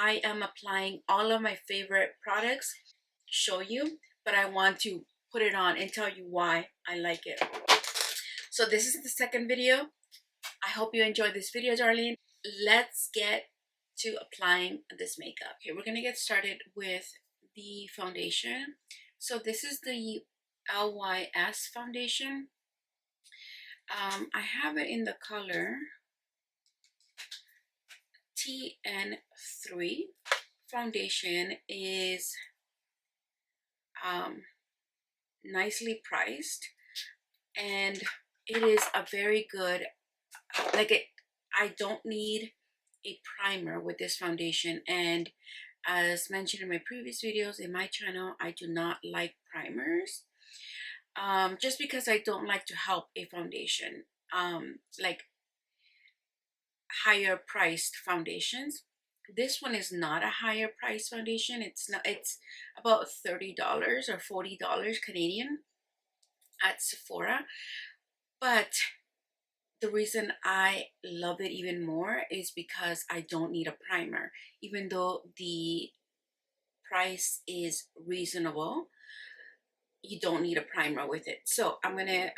I am applying all of my favorite products, show you, but I want to put it on and tell you why I like it. So this is the second video. I hope you enjoyed this video, darling. Let's get to applying this makeup. Okay, we're gonna get started with the foundation. So this is the LYS foundation. I have it in the color TN3. Foundation is nicely priced, and it is a very good, I don't need a primer with this foundation. And as mentioned in my previous videos in my channel, I do not like primers, just because I don't like to help a foundation, like higher priced foundations. This one is not a higher price foundation. It's about $30 or $40 Canadian at Sephora. But the reason I love it even more is because I don't need a primer. Even though the price is reasonable, you don't need a primer with it. So I'm gonna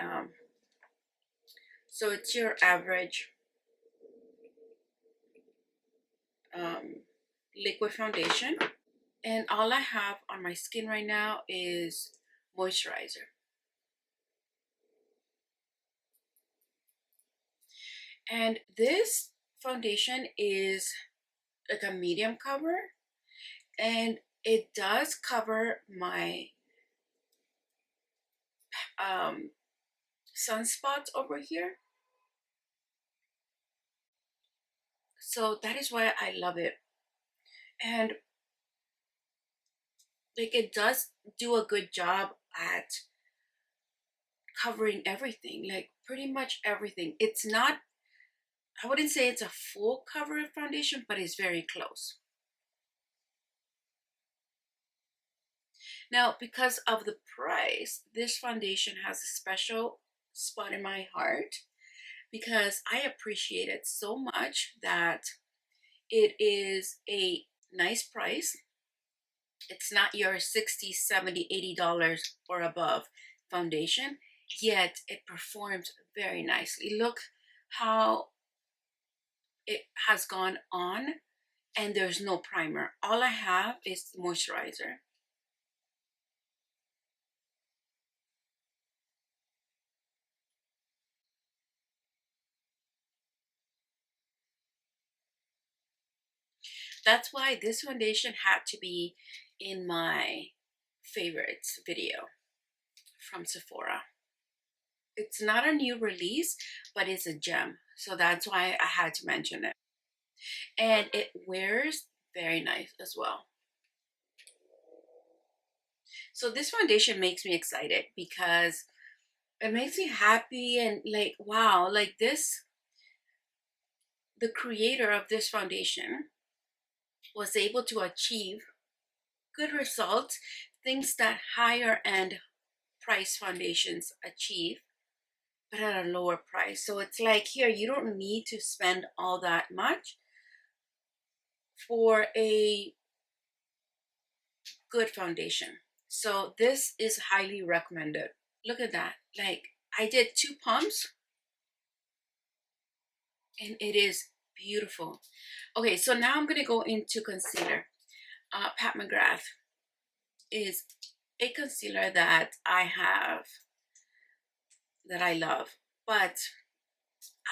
so it's your average liquid foundation, and all I have on my skin right now is moisturizer. And this foundation is like a medium cover, and it does cover my sunspots over here. So that is why I love it. And like, it does do a good job at covering everything, like pretty much everything. It's not, I wouldn't say it's a full cover foundation, but it's very close. Now, because of the price, this foundation has a special spot in my heart, because I appreciate it so much that it is a nice price. It's not your $60, $70, $80 or above foundation, yet it performs very nicely. Look how it has gone on, and there's no primer. All I have is moisturizer. That's why this foundation had to be in my favorites video from Sephora. It's not a new release, but it's a gem. So that's why I had to mention it. And it wears very nice as well. So this foundation makes me excited because it makes me happy, and like, wow, like this, the creator of this foundation was able to achieve good results, things that higher end price foundations achieve, but at a lower price. So it's like, here, you don't need to spend all that much for a good foundation. So this is highly recommended. Look at that. Like, I did 2 pumps and it is beautiful. Okay, so now I'm gonna go into concealer. Pat McGrath is a concealer that I have, that I love, but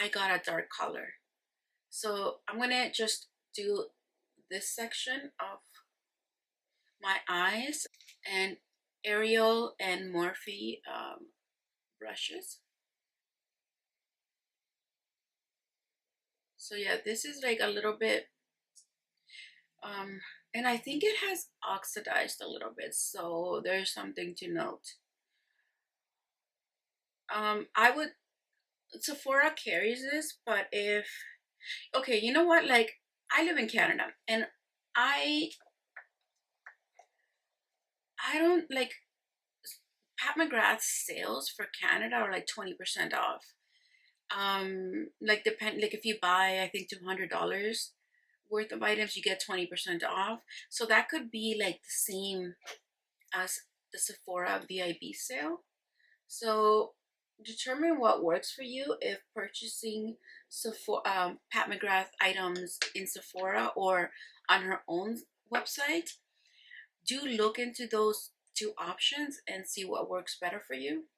I got a dark color. So I'm gonna just do this section of my eyes, and Ariel and Morphe brushes. So yeah, this is like a little bit, and I think it has oxidized a little bit, so there's something to note. Sephora carries this, but if, okay, you know what, like, I live in Canada, and I don't like, Pat McGrath's sales for Canada are like 20% off. Like, if you buy, I think $200 worth of items, you get 20% off. So that could be like the same as the Sephora VIB sale. So determine what works for you if purchasing Pat McGrath items in Sephora or on her own website. Do look into those two options and see what works better for you.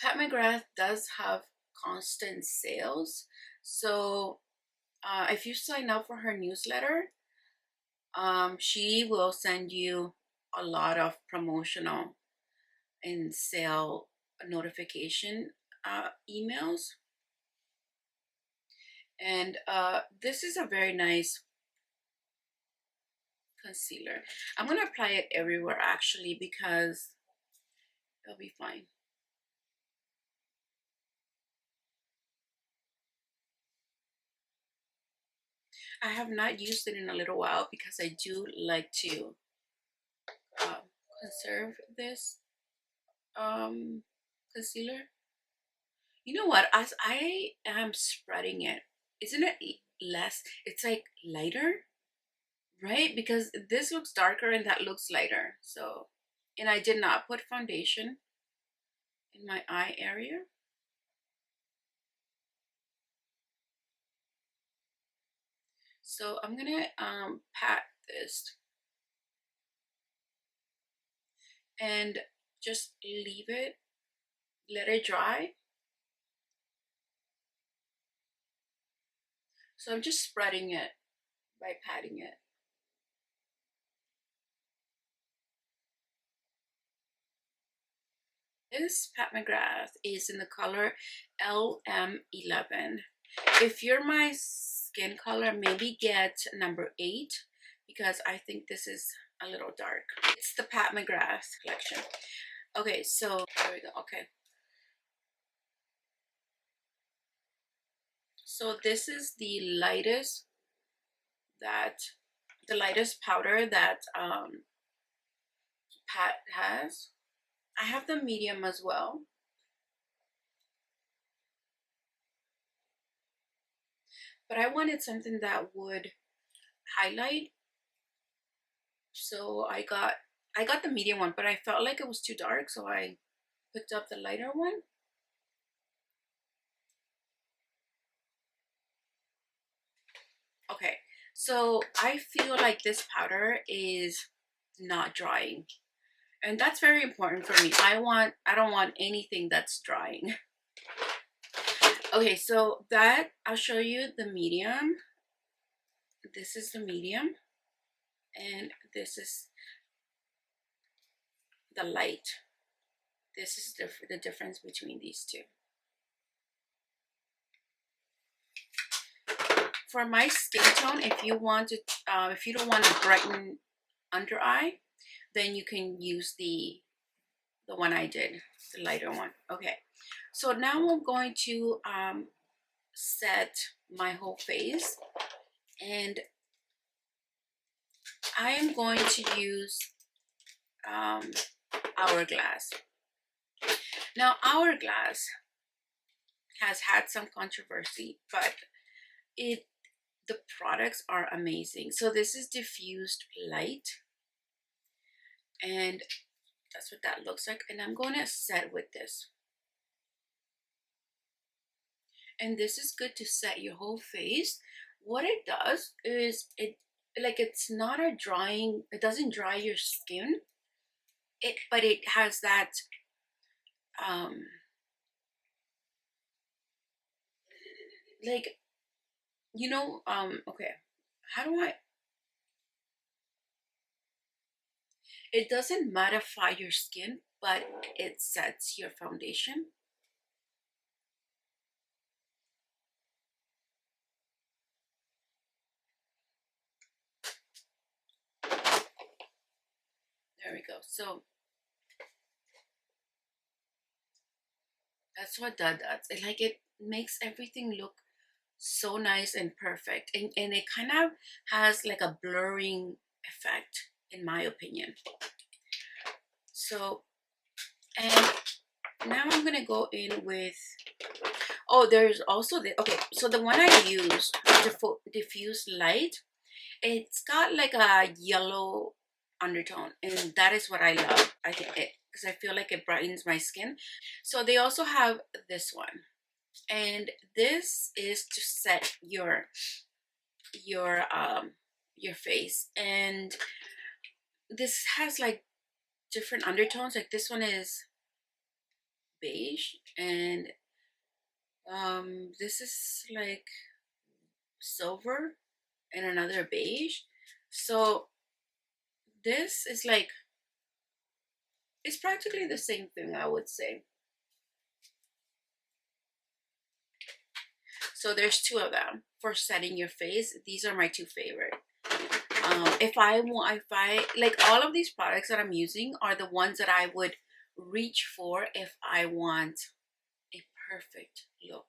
Pat McGrath does have constant sales. So if you sign up for her newsletter, she will send you a lot of promotional and sale notification emails. And this is a very nice concealer. I'm going to apply it everywhere actually because it'll be fine. I have not used it in a little while because I do like to conserve this concealer. You know what? As I am spreading it, isn't it less? It's like lighter, right? Because this looks darker and that looks lighter. So, and I did not put foundation in my eye area. So I'm gonna pat this and just leave it, let it dry. So I'm just spreading it by patting it. This Pat McGrath is in the color LM11. If you're my skin color, maybe get number 8 because I think this is a little dark. It's the Pat McGrath collection. Okay, so there we go. Okay. So this is the lightest powder that Pat has. I have the medium as well. But I wanted something that would highlight. So I got the medium one, but I felt like it was too dark, so I picked up the lighter one. Okay, so I feel like this powder is not drying. And that's very important for me. I don't want anything that's drying. Okay, so that I'll show you the medium. This is the medium. And this is the light. This is the difference between these two. For my skin tone, if you want to, if you don't want to brighten under eye, then you can use the one I did, the lighter one. Okay, so now I'm going to set my whole face, and I am going to use Hourglass. Now, Hourglass has had some controversy, but the products are amazing. So this is diffused light, and that's what that looks like. And I'm going to set with this. And this is good to set your whole face. What it does is it's not a drying, it doesn't dry your skin. But it has that okay, how do I, it doesn't mattify your skin, but it sets your foundation. There we go. So that's what that does. It makes everything look so nice and perfect, and it kind of has like a blurring effect, in my opinion. So, and now I'm gonna go in with, Oh, there's also the, okay, so the one I use, diffuse light, it's got like a yellow undertone, and that is what I love. I think it, because I feel like it brightens my skin. So they also have this one, and this is to set your your face, and this has like different undertones. Like this one is beige, and this is like silver and another beige. So this is like, it's practically the same thing, I would say. So there's two of them for setting your face. These are my two favorite. If I like, all of these products that I'm using are the ones that I would reach for if I want a perfect look.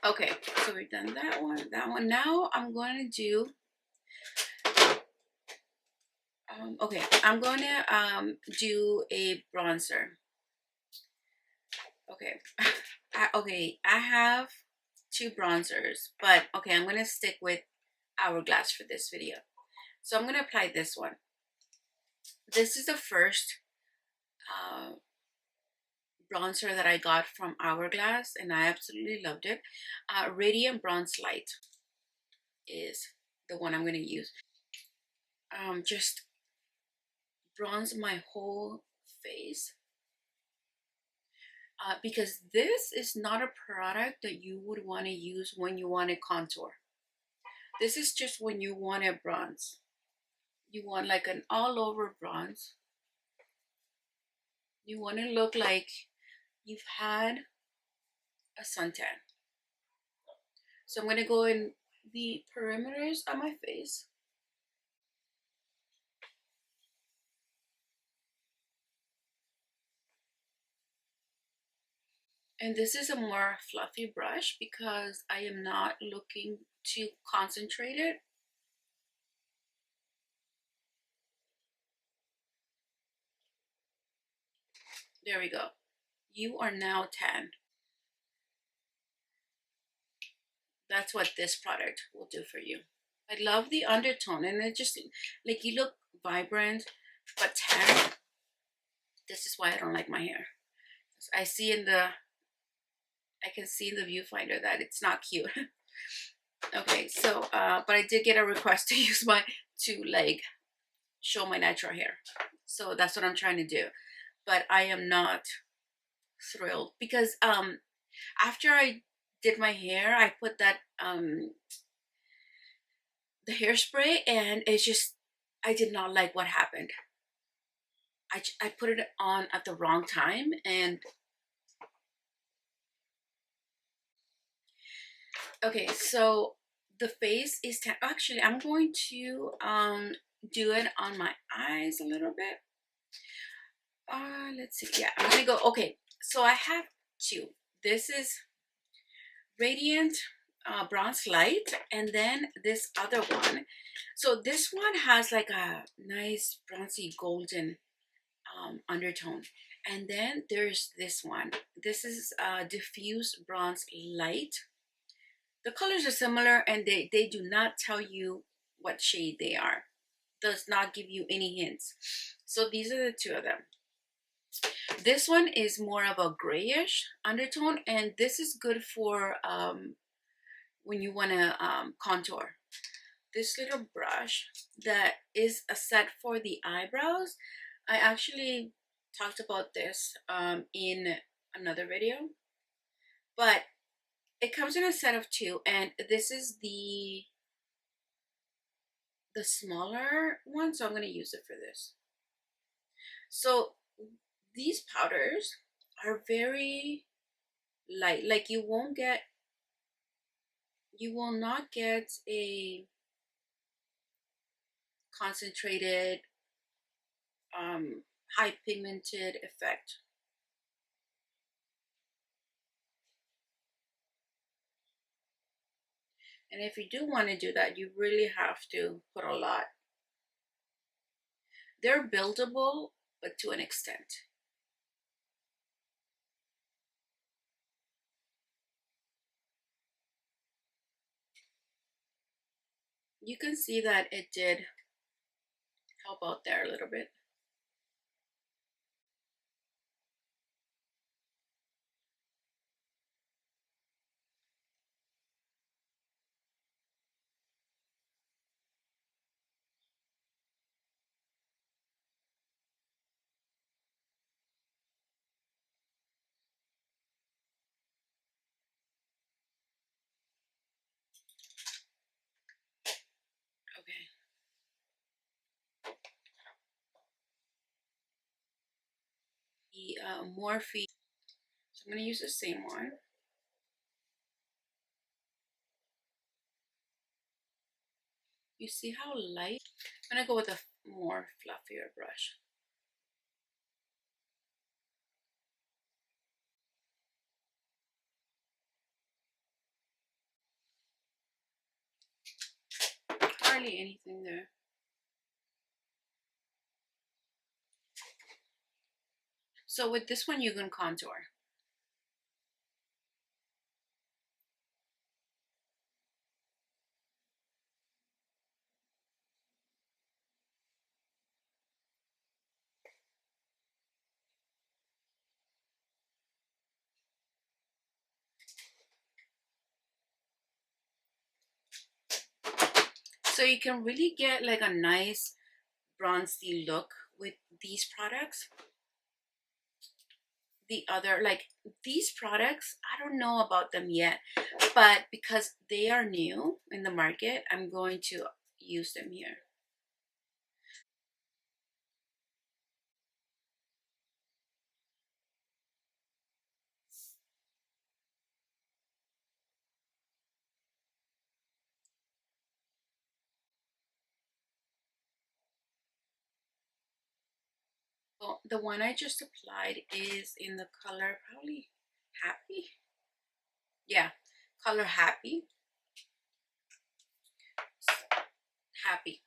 Okay, so we've done that one. Now I'm going to do, okay, I'm going to do a bronzer. Okay, I have two bronzers, but okay, I'm going to stick with Hourglass for this video. So I'm going to apply this one. This is the first bronzer that I got from Hourglass, and I absolutely loved it. Radiant Bronze Light is the one I'm going to use. Just bronze my whole face. Because this is not a product that you would want to use when you want to contour. This is just when you want a bronze. You want like an all over bronze. You want to look like you've had a suntan. So I'm going to go in the perimeters of my face. And this is a more fluffy brush because I am not looking to concentrate it. There we go. You are now tan. That's what this product will do for you. I love the undertone, and it just, like, you look vibrant but tan. This is why I don't like my hair. I can see in the viewfinder that it's not cute. Okay, so but I did get a request to use to like show my natural hair, so that's what I'm trying to do. But I am not thrilled because after I did my hair, I put that the hairspray, and it's just, I did not like what happened. I put it on at the wrong time, and okay, so the face is tan. Actually, I'm going to do it on my eyes a little bit. Let's see. Yeah, I'm gonna go. Okay, so I have two. This is Radiant Bronze Light, and then this other one. So this one has like a nice bronzy golden undertone, and then there's this one. This is Diffuse Bronze Light. The colors are similar, and they do not tell you what shade they are. Does not give you any hints. So these are the two of them. This one is more of a grayish undertone, and this is good for when you want to contour. This little brush that is a set for the eyebrows, I actually talked about this in another video, but it comes in a set of two, and this is the smaller one, so I'm going to use it for this. So these powders are very light. Like you will not get a concentrated high pigmented effect. And if you do want to do that, you really have to put a lot. They're buildable, but to an extent. You can see that it did help out there a little bit. Okay. The Morphe. So I'm going to use the same one. You see how light? I'm going to go with a more fluffier brush. Hardly anything there. So with this one, you can contour. So you can really get like a nice bronzy look with these products. The other, like these products, I don't know about them yet, but because they are new in the market, I'm going to use them here. Well, the one I just applied is in the color probably Happy. Yeah, color Happy. Happy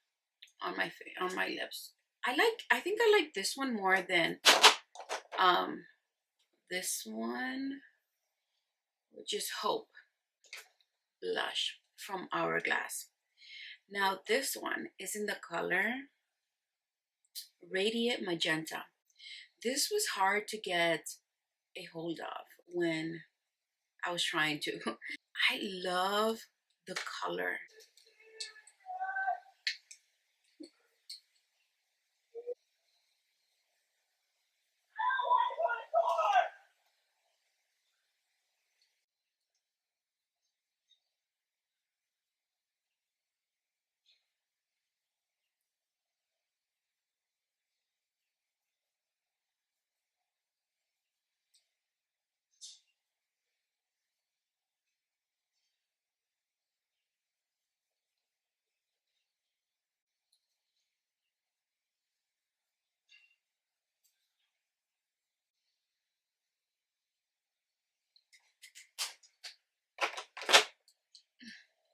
on my face, on my lips. I think I like this one more than um this one, which is Hope blush from Hourglass. Now this one is in the color Radiant Magenta. This was hard to get a hold of when I was trying to. I love the color.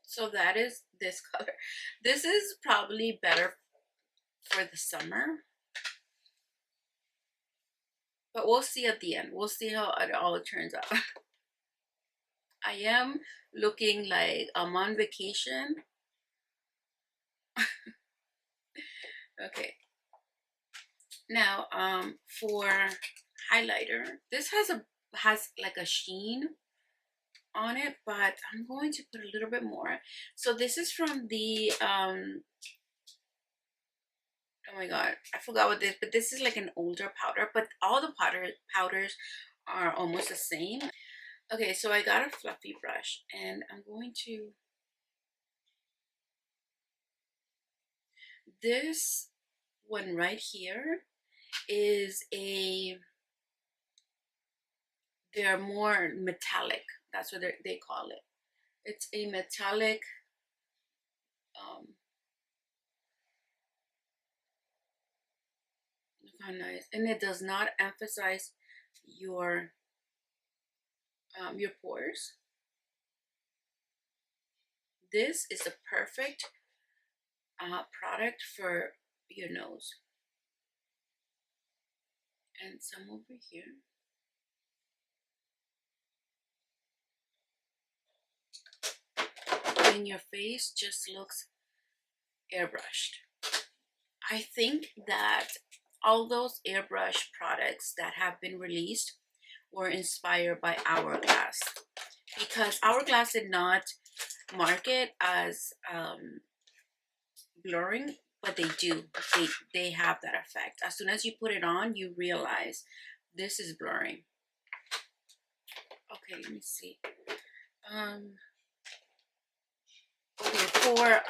So that is this color. This is probably better for the summer, but we'll see at the end. We'll see how it all turns out. I am looking like I'm on vacation. Okay. Now, for highlighter, this has like a sheen on it, but I'm going to put a little bit more. So this is from the oh my god, I forgot what this, but this is like an older powder, but all the powders are almost the same. Okay, so I got a fluffy brush and I'm going to, this one right here is a, they're more metallic. That's what they call it. It's a metallic, um, look how nice. And it does not emphasize your pores. This is the perfect product for your nose. And some over here. And your face just looks airbrushed. I think that all those airbrush products that have been released were inspired by Hourglass, because Hourglass did not market as blurring, but they do. They have that effect. As soon as you put it on, you realize this is blurring. Okay, let me see. Okay, for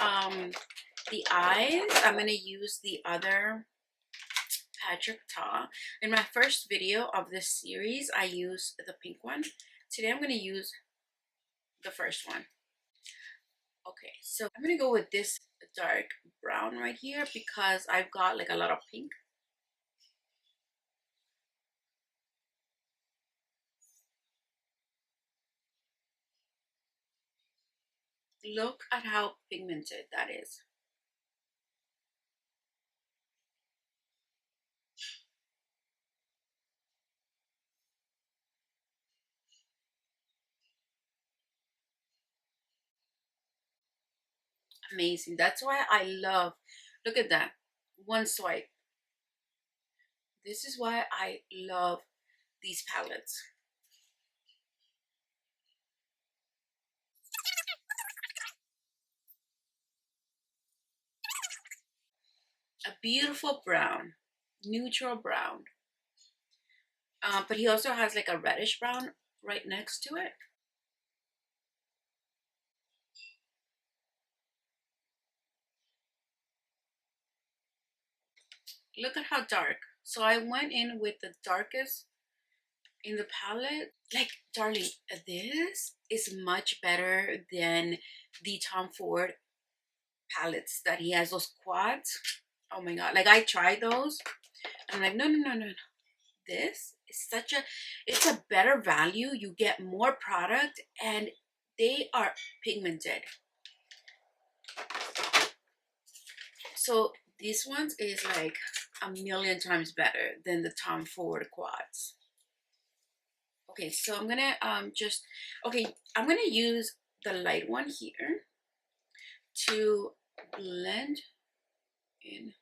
the eyes, I'm gonna use the other Patrick Ta. In my first video of this series, I used the pink one. Today I'm gonna use the first one. Okay, so I'm gonna go with this dark brown right here because I've got like a lot of pink. Look at how pigmented that is. Amazing. That's why I love, look at that, one swipe. This is why I love these palettes. A beautiful brown, neutral brown. But he also has like a reddish brown right next to it. Look at how dark. So I went in with the darkest in the palette. Like, darling, this is much better than the Tom Ford palettes that he has, those quads. Oh my god, like I tried those. I'm like, no, no, no, no, no. This is such a, it's a better value. You get more product and they are pigmented. So this one is like a million times better than the Tom Ford quads. Okay, so I'm gonna I'm gonna use the light one here to blend in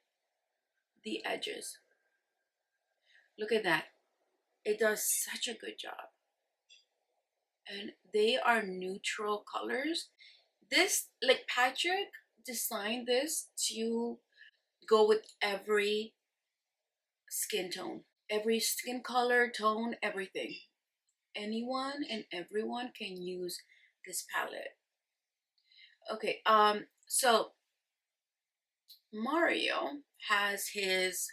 the edges. Look at that. It does such a good job. And they are neutral colors. This, like, Patrick designed this to go with every skin tone, every skin color, tone, everything. Anyone and everyone can use this palette. Okay, so Mario has his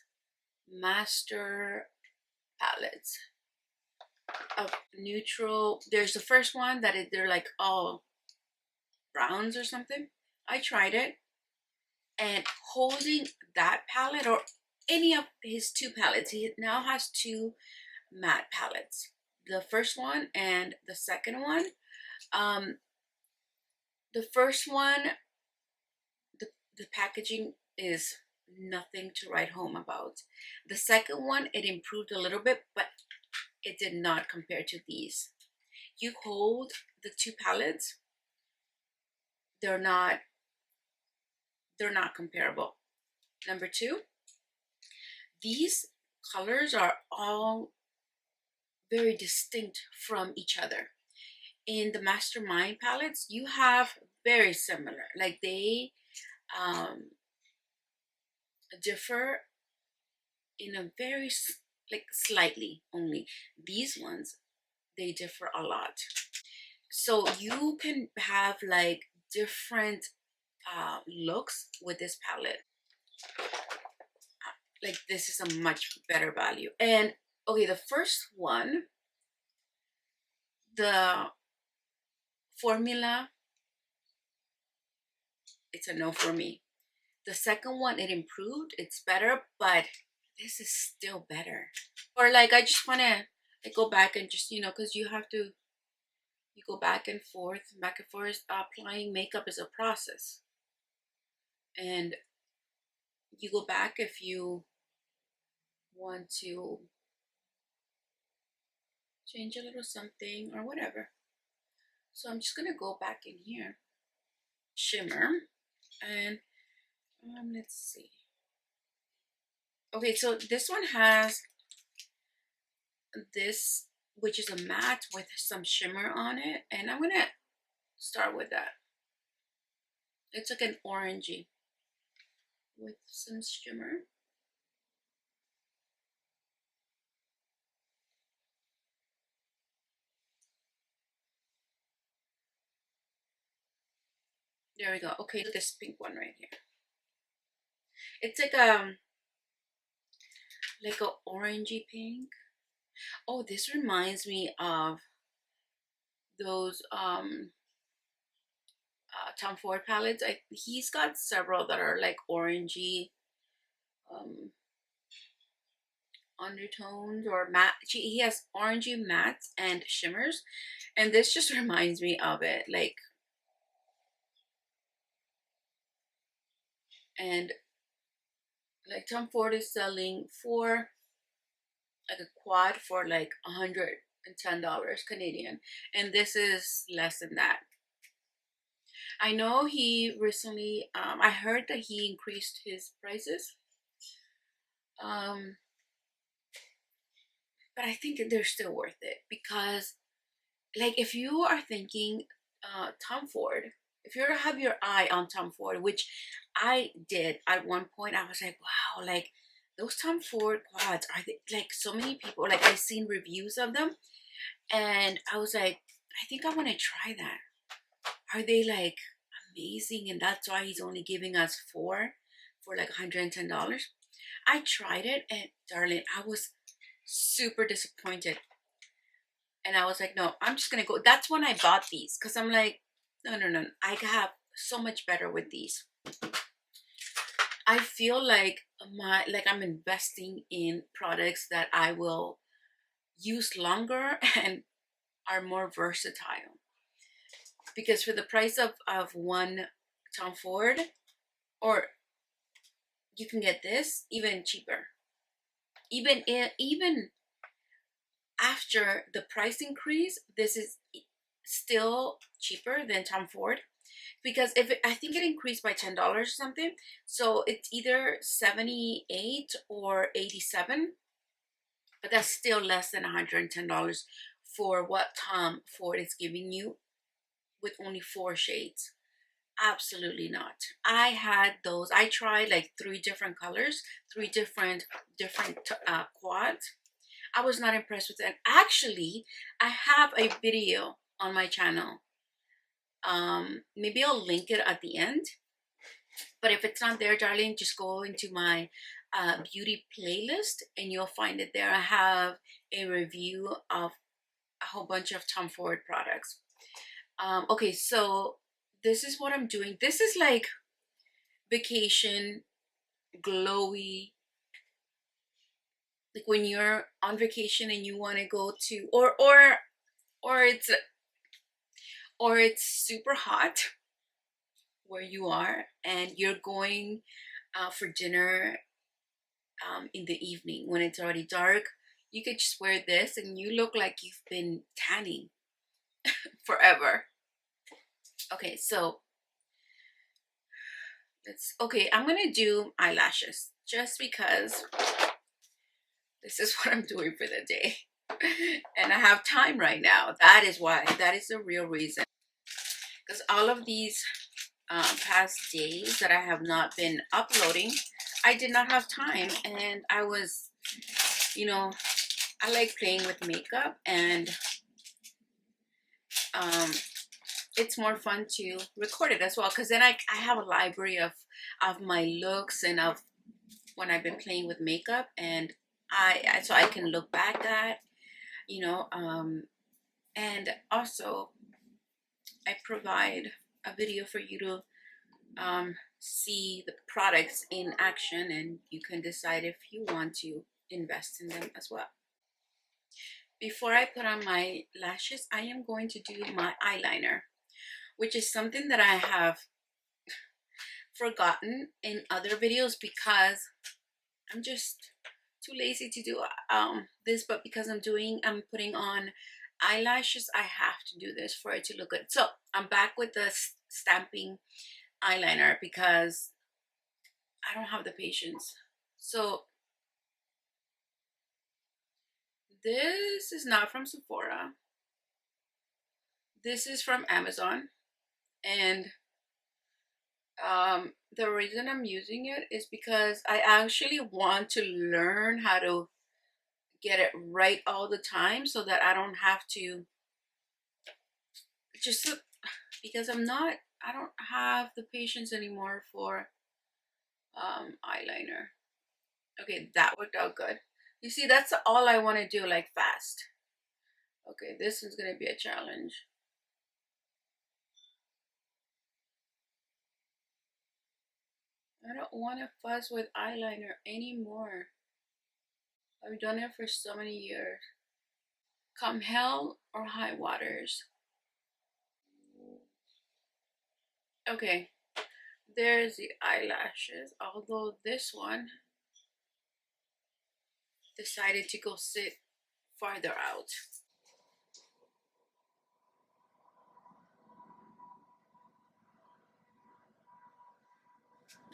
master palettes of neutral. There's the first one that they're like all browns or something. I tried it, and holding that palette or any of his two palettes, he now has two matte palettes, the first one and the second one. The first one, the packaging is nothing to write home about. The second one, it improved a little bit, but it did not compare to these. You hold the two palettes, they're not comparable. Number two, these colors are all very distinct from each other. In the Mastermind palettes, you have very similar, like they differ in a very, like, slightly only. These ones, they differ a lot. So you can have like different looks with this palette. Like, this is a much better value. And okay, the first one, the formula, it's a no for me. The second one, it improved, it's better, but this is still better. Or like, I just want to like go back and just, you know, because you go back and forth. Applying makeup is a process, and you go back if you want to change a little something or whatever. So I'm just gonna go back in here, shimmer, and Let's see. Okay, so this one has this, which is a matte with some shimmer on it, and I'm gonna start with that. It's like an orangey with some shimmer. There we go. Okay, this pink one right here. It's like a orangey pink. Oh, this reminds me of those Tom Ford palettes. He's got several that are like orangey um undertones or matte. He has orangey mattes and shimmers, and this just reminds me of it. Like, and like Tom Ford is selling for like a quad for like $110 Canadian, and this is less than that. I know he recently, I heard that he increased his prices, um, but I think they're still worth it because, like, if you are thinking Tom Ford, if you have your eye on Tom Ford, which I did at one point, I was like, wow, like those Tom Ford quads are they, like so many people, like I've seen reviews of them, and I was like, I think I want to try that. Are they like amazing? And that's why he's only giving us four for like $110. I tried it, and darling, I was super disappointed. And I was like, no, I'm just gonna go. That's when I bought these because I'm like, no, no, no, I have so much better with these. I feel like I'm investing in products that I will use longer and are more versatile. Because for the price of one Tom Ford, or you can get this even cheaper. Even after the price increase, this is still cheaper than Tom Ford because I think it increased by $10 or something, so it's either 78 or 87, but that's still less than $110 for what Tom Ford is giving you with only four shades. Absolutely not. I had those. I tried like three different colors, three different quads. I was not impressed with that. Actually, I have a video on my channel. Maybe I'll link it at the end. But if it's not there, darling, just go into my beauty playlist and you'll find it there. I have a review of a whole bunch of Tom Ford products. Okay, so this is what I'm doing. This is like vacation, glowy, like when you're on vacation and you want to go to, or it's super hot where you are and you're going for dinner in the evening when it's already dark. You could just wear this and you look like you've been tanning forever. Okay, so I'm gonna do eyelashes just because this is what I'm doing for the day. And I have time right now. That is why. That is the real reason. Because all of these past days that I have not been uploading, I did not have time. And I was, I like playing with makeup, and it's more fun to record it as well. Because then I have a library of my looks and of when I've been playing with makeup, and so I can look back at, and also I provide a video for you to see the products in action, and you can decide if you want to invest in them as well. Before I put on my lashes, I am going to do my eyeliner, which is something that I have forgotten in other videos because I'm just too lazy to do this, but because I'm putting on eyelashes, I have to do this for it to look good. So I'm back with the stamping eyeliner because I don't have the patience. So this is not from Sephora. This is from Amazon. And the reason I'm using it is because I actually want to learn how to get it right all the time so that I don't have to just because I don't have the patience anymore for eyeliner. Okay, that worked out good. You see, that's all I want to do, like fast. Okay, this is gonna be a challenge. I don't want to fuss with eyeliner anymore. I've done it for so many years. Come hell or high waters. Okay, there's the eyelashes. Although this one decided to go sit farther out.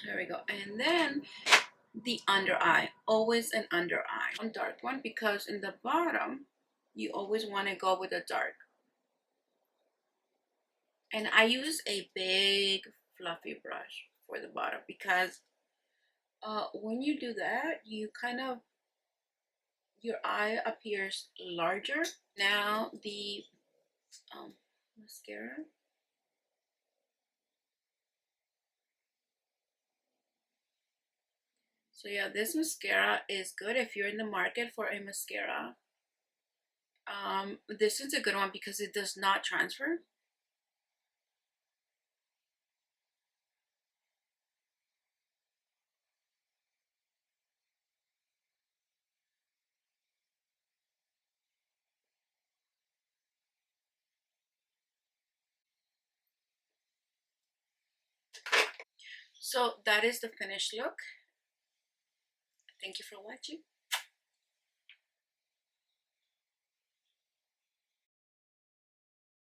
There we go. And then the under eye. Always an under eye. One dark one because in the bottom, you always want to go with a dark. And I use a big fluffy brush for the bottom because when you do that, you kind of, your eye appears larger. Now the mascara. So yeah, this mascara is good if you're in the market for a mascara. This is a good one because it does not transfer. So that is the finished look. Thank you for watching.